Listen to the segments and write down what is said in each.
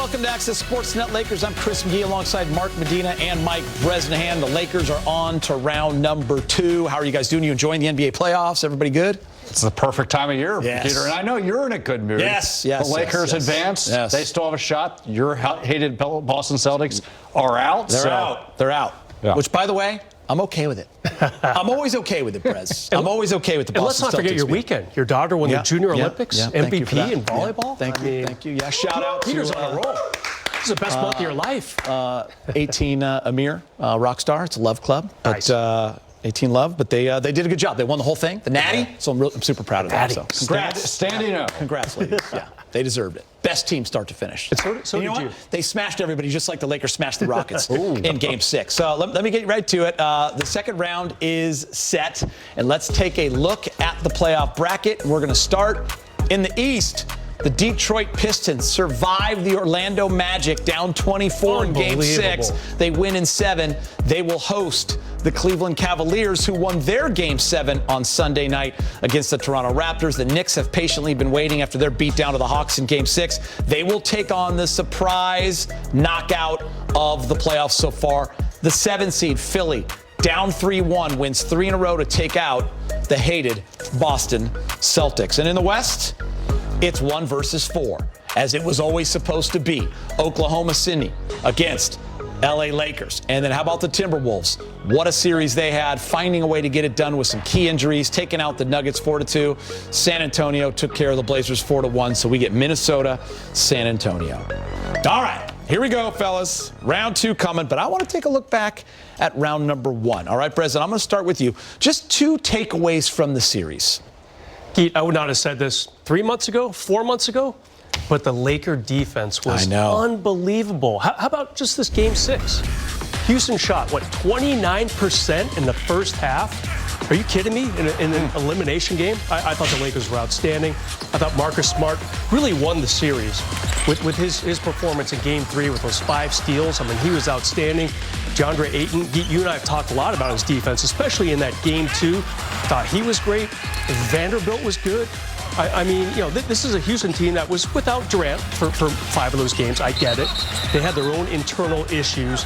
welcome to Access Sportsnet Lakers. I'm Chris McGee alongside Mark Medina and Mike Bresnahan. The Lakers are on to round number 2. How are you guys doing? You enjoying the NBA playoffs? Everybody good? It's the perfect time of year, yes. Peter, and I know you're in a good mood. Yes. The Lakers advance. Yes. They still have a shot. Your hated Boston Celtics are out. They're out. Yeah. Which, by the way, I'm okay with it. I'm always okay with it, Brez. I'm always okay with the Boston Celtics. And let's not forget your weekend. Your daughter won the Junior Olympics, MVP in volleyball. Thank you. Yeah, shout out Peter's to on a roll. This is the best month of your life. 18 Amir, rock star. It's a love club. Nice. But 18 Love, but they did a good job. They won the whole thing, the Natty. So I'm super proud of them. So congrats, standing up. Congrats, ladies. Yeah, they deserved it. Best team start to finish. So did you. They smashed everybody just like the Lakers smashed the Rockets in Game 6. So let me get right to it. The second round is set, and let's take a look at the playoff bracket. We're going to start in the East. The Detroit Pistons survive the Orlando Magic down 24 in Game 6. They win in 7. They will host the Cleveland Cavaliers, who won their Game 7 on Sunday night against the Toronto Raptors. The Knicks have patiently been waiting after their beatdown of the Hawks in Game 6. They will take on the surprise knockout of the playoffs so far. The 7 seed, Philly, down 3-1, wins 3 in a row to take out the hated Boston Celtics. And in the West, it's 1 versus 4, as it was always supposed to be. Oklahoma City against LA Lakers. And then how about the Timberwolves? What a series they had, finding a way to get it done with some key injuries, taking out the Nuggets 4-2. San Antonio took care of the Blazers 4-1. So we get Minnesota, San Antonio. All right, here we go, fellas. Round 2 coming, but I want to take a look back at round number 1. All right, President, I'm going to start with you. Just 2 takeaways from the series. Heat, I would not have said this 3 months ago, 4 months ago, but the Laker defense was unbelievable. How about just this Game 6? Houston shot, 29% in the first half? Are you kidding me? In an elimination game? I thought the Lakers were outstanding. I thought Marcus Smart really won the series with his performance in Game 3 with those 5 steals. I mean, he was outstanding. DeAndre Ayton, you and I have talked a lot about his defense, especially in that Game 2. Thought he was great. Vanderbilt was good. I mean, this is a Houston team that was without Durant for 5 of those games. I get it. They had their own internal issues.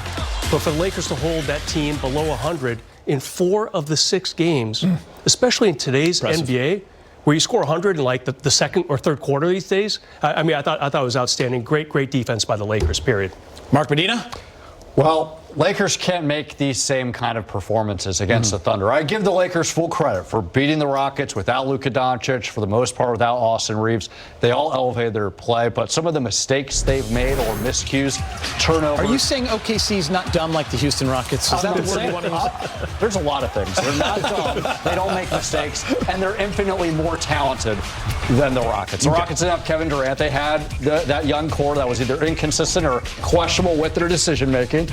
But for the Lakers to hold that team below 100 in 4 of the 6 games, especially in today's NBA, where you score 100 in like the second or third quarter these days, I thought it was outstanding. Great defense by the Lakers, period. Mark Medina? Well, Lakers can't make these same kind of performances against the Thunder. I give the Lakers full credit for beating the Rockets without Luka Doncic, for the most part without Austin Reeves. They all elevated their play, but some of the mistakes they've made or miscues, turnovers. Are you saying OKC's not dumb like the Houston Rockets? Is that the word you want to use? There's a lot of things. They're not dumb. They don't make mistakes, and they're infinitely more talented than the Rockets. The Rockets didn't have Kevin Durant. They had that young core that was either inconsistent or questionable with their decision-making.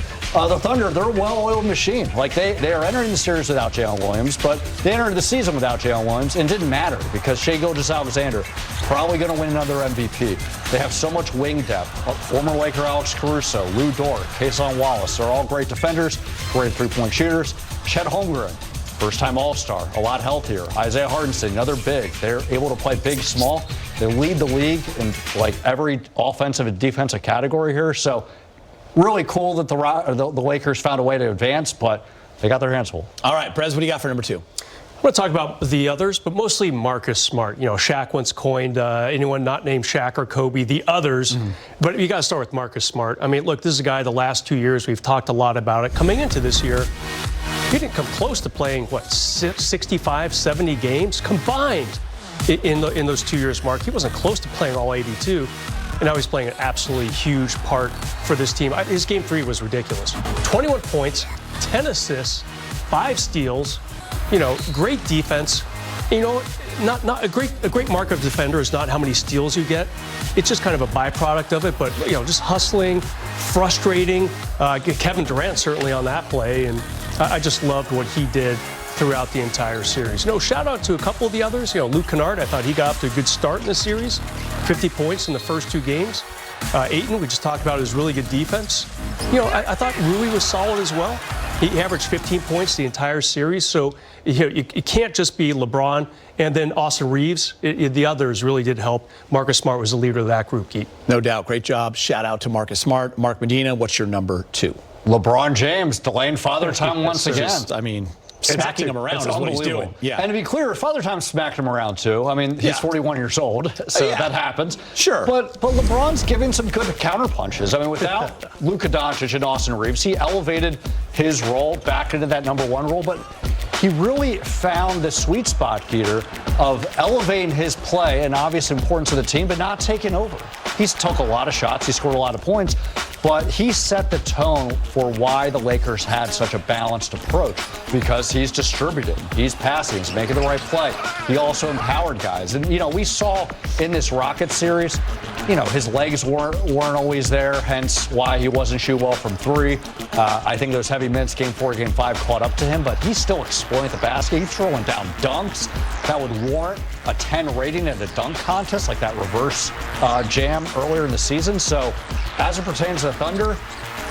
The Thunder, they're a well-oiled machine. Like, they are entering the series without Jalen Williams, but they entered the season without Jalen Williams, and it didn't matter because Shai Gilgeous-Alexander probably going to win another MVP. They have so much wing depth. Former Laker Alex Caruso, Lou Dort, Cason Wallace, they're all great defenders, great three-point shooters. Chet Holmgren, first-time All-Star, a lot healthier. Isaiah Hartenstein, another big. They're able to play big, small. They lead the league in like every offensive and defensive category here. So really cool that the Lakers found a way to advance, but they got their hands full. All right, Brez, what do you got for number 2? I want to talk about the others, but mostly Marcus Smart. Shaq once coined anyone not named Shaq or Kobe, the others. But you got to start with Marcus Smart. I mean, look, this is a guy the last 2 years, we've talked a lot about it. Coming into this year, he didn't come close to playing, 65, 70 games combined in those 2 years, Mark. He wasn't close to playing all 82. And now he's playing an absolutely huge part for this team. His Game 3 was ridiculous. 21 points, 10 assists, 5 steals, great defense. Not a great mark of defender is not how many steals you get. It's just kind of a byproduct of it, but just hustling, frustrating. Kevin Durant certainly on that play, and I just loved what he did throughout the entire series. Shout out to a couple of the others. Luke Kennard, I thought he got off to a good start in the series. 50 points in the first 2 games. Ayton, we just talked about his really good defense. I thought Rui was solid as well. He averaged 15 points the entire series. So you can't just be LeBron and then Austin Reeves. The others really did help. Marcus Smart was the leader of that group, Geet. No doubt. Great job. Shout out to Marcus Smart. Mark Medina, what's your number 2? LeBron James delaying Father Time once again. Smacking him around is what he's doing. Yeah. And to be clear, Father Time smacked him around too. I mean, he's 41 years old, so that happens. Sure. But LeBron's giving some good counterpunches. I mean, without Luka Doncic and Austin Reeves, he elevated his role back into that number 1 role. But he really found the sweet spot, Peter, of elevating his play and obvious importance of the team, but not taking over. He's took a lot of shots. He scored a lot of points. But he set the tone for why the Lakers had such a balanced approach, because he's distributing, he's passing, he's making the right play. He also empowered guys. And, we saw in this Rockets series, his legs weren't always there, hence why he wasn't shooting well from 3. I think those heavy minutes, Game 4, Game 5, caught up to him, but he's still exploiting the basket. He's throwing down dunks that would warrant a 10 rating at a dunk contest, like that reverse jam earlier in the season. So as it pertains to the Thunder,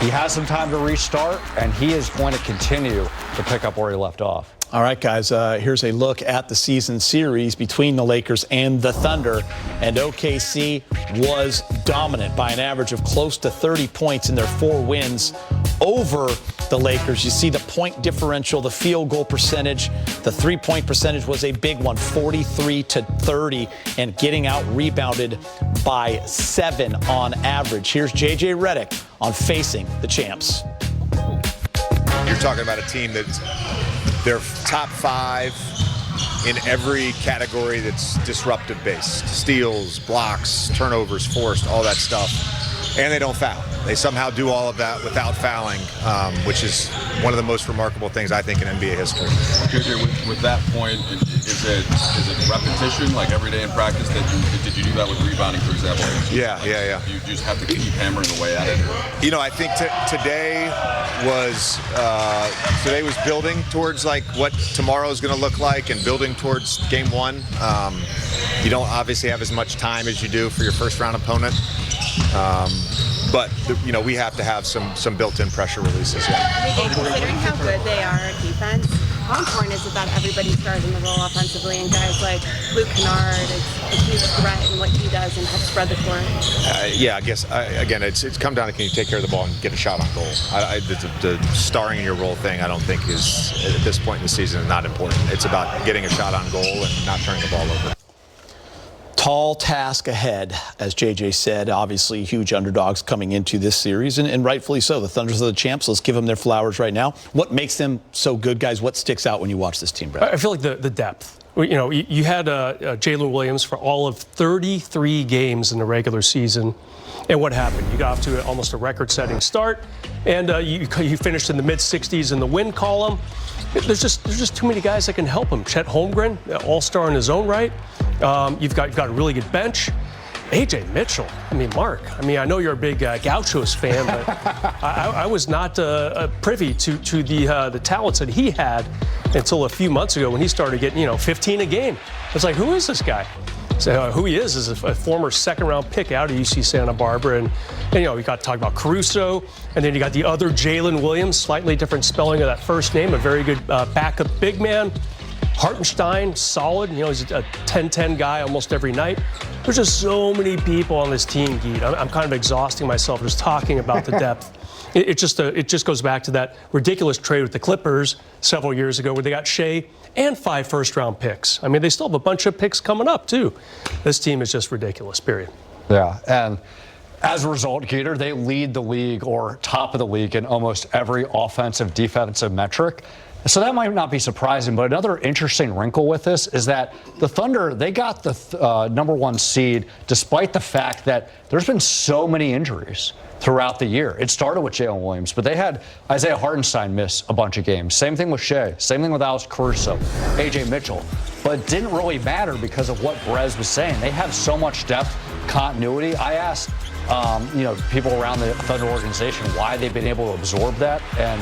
he has some time to restart, and he is going to continue to pick up where he left off. All right, guys, here's a look at the season series between the Lakers and the Thunder. And OKC was dominant by an average of close to 30 points in their 4 wins over the Lakers. You see the point differential, the field goal percentage, the 3-point percentage was a big one, 43-30, and getting out rebounded by 7 on average. Here's JJ Redick on facing the champs. You're talking about a team that's they're top 5 in every category that's disruptive based. Steals, blocks, turnovers, forced, all that stuff. And they don't foul. They somehow do all of that without fouling, which is one of the most remarkable things, I think, in NBA history. With that point, is it repetition, like every day in practice? Did you do that with rebounding, for example? Yeah. You just have to keep hammering away at it? I think today was building towards like what tomorrow is going to look like and building towards Game 1. You don't obviously have as much time as you do for your first-round opponent. But we have to have some built-in pressure releases. Considering how good they are at defense, how important is it that everybody starts in the role offensively, and guys like Luke Kennard is a huge threat in what he does and helps spread the floor? I guess again, it's come down to can you take care of the ball and get a shot on goal. The starring in your role thing, I don't think is at this point in the season is not important. It's about getting a shot on goal and not turning the ball over. Tall task ahead, as JJ said. Obviously, huge underdogs coming into this series, and rightfully so. The Thunders are the champs. Let's give them their flowers right now. What makes them so good, guys? What sticks out when you watch this team, Brad? I feel like the depth. You had Jalen Williams for all of 33 games in the regular season. And what happened? You got off to almost a record-setting start, and you finished in the mid-60s in the win column. There's just too many guys that can help him. Chet Holmgren, all-star in his own right. You've got a really good bench. A.J. Mitchell. Mark. I know you're a big Gauchos fan, but I was not privy to the talents that he had until a few months ago when he started getting 15 a game. It's like, who is this guy? So who he is a former second-round pick out of UC Santa Barbara, and you got to talk about Caruso, and then you got the other Jalen Williams, slightly different spelling of that first name, a very good backup big man. Hartenstein, solid. He's a 10-10 guy almost every night. There's just so many people on this team, Geet. I'm kind of exhausting myself just talking about the depth. It just goes back to that ridiculous trade with the Clippers several years ago where they got Shea and 5 first-round picks. They still have a bunch of picks coming up, too. This team is just ridiculous, period. Yeah, and as a result, Gator, they lead the league or top of the league in almost every offensive, defensive metric. So that might not be surprising, but another interesting wrinkle with this is that the Thunder, they got the number 1 seed despite the fact that there's been so many injuries throughout the year. It started with Jalen Williams, but they had Isaiah Hartenstein miss a bunch of games. Same thing with Shea. Same thing with Alex Caruso, A.J. Mitchell. But it didn't really matter because of what Brez was saying. They have so much depth, continuity. I asked people around the Thunder organization why they've been able to absorb that, and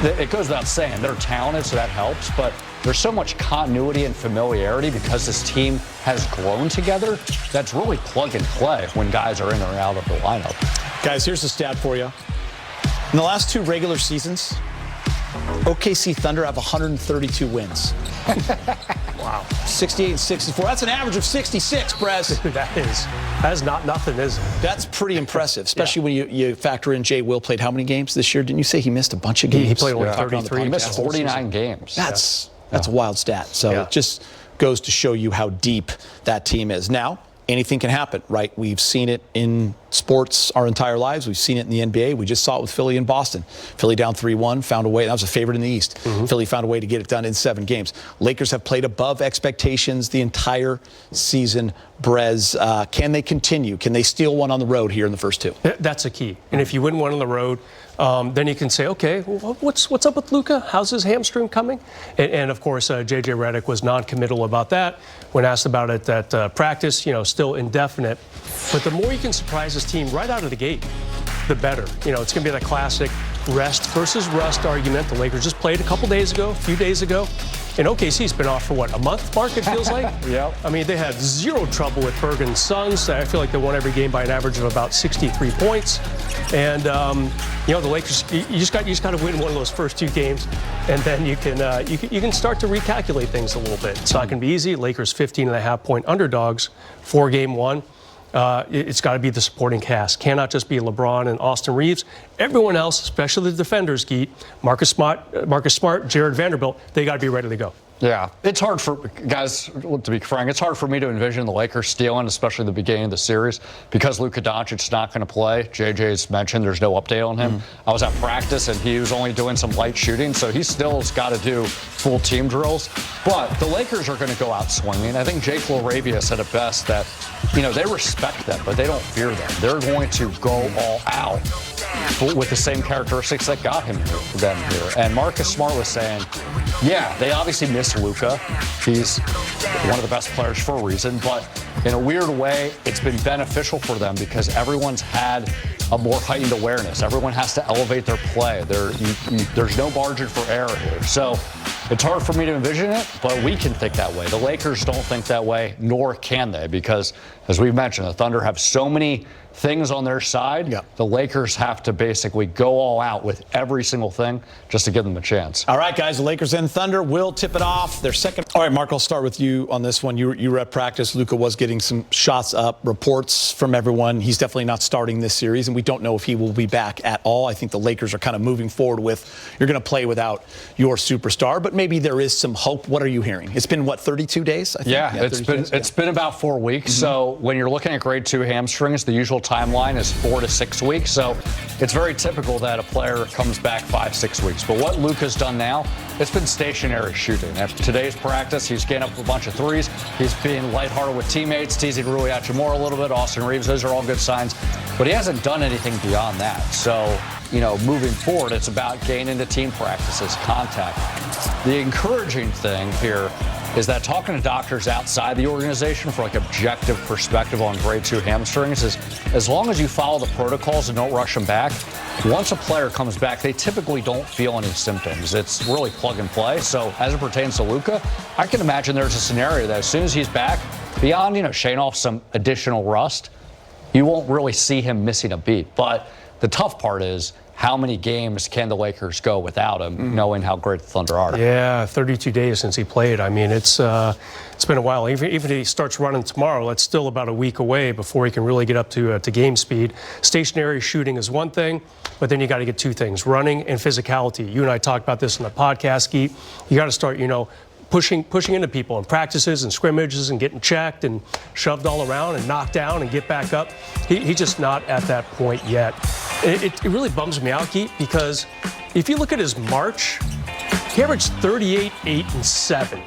it goes without saying, they're talented, so that helps, but there's so much continuity and familiarity because this team has grown together that's really plug and play when guys are in or out of the lineup. Guys, here's the stat for you. In the last 2 regular seasons, OKC Thunder have 132 wins. Wow. 68 and 64. That's an average of 66, Brez. That is not nothing, is it? That's pretty impressive, especially when you factor in Jay Will played how many games this year? Didn't you say he missed a bunch of games? He played only Talking on the 33. He missed podcast. 49 games. That's a wild stat. So Yeah. it just goes to show you how deep that team is. Now, anything can happen, right? We've seen it in sports our entire lives. We've seen it in the NBA. We just saw it with Philly and Boston. Philly down 3-1, found a way. That was a favorite in the East. Philly found a way to get it done in 7 games. Lakers have played above expectations the entire season. Brez, can they continue? Can they steal one on the road here in the first 2? That's a key. And if you win one on the road, then you can say, okay, well, what's up with Luka? How's his hamstring coming? And of course, J.J. Redick was non-committal about that. When asked about it at practice, still indefinite. But the more you can surprise this team right out of the gate, the better. It's going to be that classic rest versus rust argument. The Lakers just played a few days ago. And OKC's been off for what, a month, Mark, it feels like? Yep. I mean, they had zero trouble with Bergen's Suns. I feel like they won every game by an average of about 63 points. And, the Lakers, you just got to win one of those first 2 games, and then you can start to recalculate things a little bit. It's not going to be easy. Lakers 15.5-point underdogs for game 1. It's got to be the supporting cast. Cannot just be LeBron and Austin Reeves. Everyone else, especially the defenders, Geet, Marcus Smart, Jared Vanderbilt, they got to be ready to go. Yeah, it's hard for guys, to be frank, it's hard for me to envision the Lakers stealing, especially the beginning of the series, because Luka Doncic's not going to play. JJ's mentioned there's no update on him. I was at practice and he was only doing some light shooting, so he still's got to do full team drills. But the Lakers are going to go out swinging. I think Jake LaRavia said it best that, they respect them, but they don't fear them. They're going to go all out with the same characteristics that got them here. And Marcus Smart was saying, yeah, they obviously miss Luka. He's one of the best players for a reason, but in a weird way, it's been beneficial for them because everyone's had a more heightened awareness. Everyone has to elevate their play. There's no margin for error here. So it's hard for me to envision it, but we can think that way. The Lakers don't think that way, nor can they, because as we've mentioned, the Thunder have so many things on their side. Yep. The Lakers have to basically go all out with every single thing just to give them a chance. All right, guys, the Lakers and Thunder will tip it off. Their second. All right, Mark, I'll start with you on this one. You were at practice. Luka was getting some shots up. Reports from everyone, he's definitely not starting this series, and we don't know if he will be back at all. I think the Lakers are kind of moving forward with, you're going to play without your superstar, but maybe there is some hope. What are you hearing? It's been, 32 days, I think? Yeah, it's been about 4 weeks. So when you're looking at grade 2 hamstrings, the usual timeline is 4 to 6 weeks. So it's very typical that a player comes back 5-6 weeks. But what Luka's done now, it's been stationary shooting. At today's practice, he's getting up a bunch of threes. He's being lighthearted with teammates, teasing Rui Hachimura a little bit, Austin Reeves. Those are all good signs. But he hasn't done anything beyond that. So, moving forward, it's about gaining the team practices, contact. The encouraging thing here is that talking to doctors outside the organization for objective perspective on grade 2 hamstrings is, as long as you follow the protocols and don't rush them back, once a player comes back, they typically don't feel any symptoms. It's really plug and play. So as it pertains to Luka, I can imagine there's a scenario that as soon as he's back, beyond, shaying off some additional rust, you won't really see him missing a beat. But the tough part is, how many games can the Lakers go without him, knowing how great the Thunder are? Yeah, 32 days since he played. I mean, it's been a while. Even if he starts running tomorrow, that's still about a week away before he can really get up to game speed. Stationary shooting is one thing, but then you got to get 2 things: running and physicality. You and I talked about this in the podcast, Geet. You got to start, pushing into people in practices and scrimmages and getting checked and shoved all around and knocked down and get back up. He's just not at that point yet. It really bums me out, Geet, because if you look at his March, he averaged 38, 8, and 7.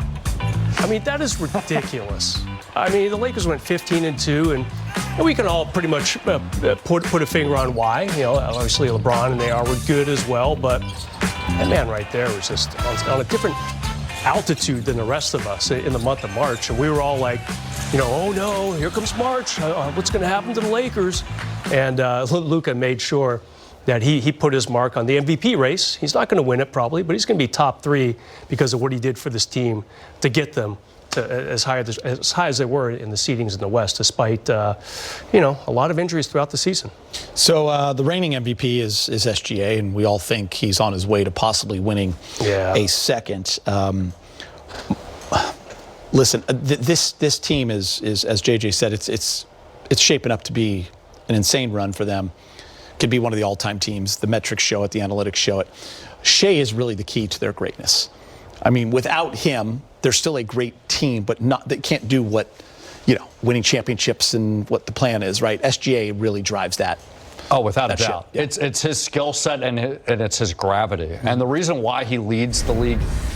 I mean, that is ridiculous. I mean, the Lakers went 15-2, and we can all pretty much put a finger on why. Obviously LeBron and AR were good as well, but that man right there was just on a different altitude than the rest of us in the month of March, and we were all like, oh no, here comes March. What's going to happen to the Lakers? And Luka made sure that he put his mark on the MVP race. He's not going to win it probably, but he's going to be top 3 because of what he did for this team to get them to as high as they were in the seedings in the West, despite a lot of injuries throughout the season. So the reigning MVP is SGA, and we all think he's on his way to possibly winning a second. Listen, this team is as JJ said, it's shaping up to be an insane run for them. Could be one of the all-time teams. The metrics show it, the analytics show it. Shea is really the key to their greatness. I mean, without him, they're still a great team, but they can't do what, winning championships and what the plan is, right? SGA really drives that. Oh, without a doubt. Yeah. It's his skill set and it's his gravity. And the reason why he leads the league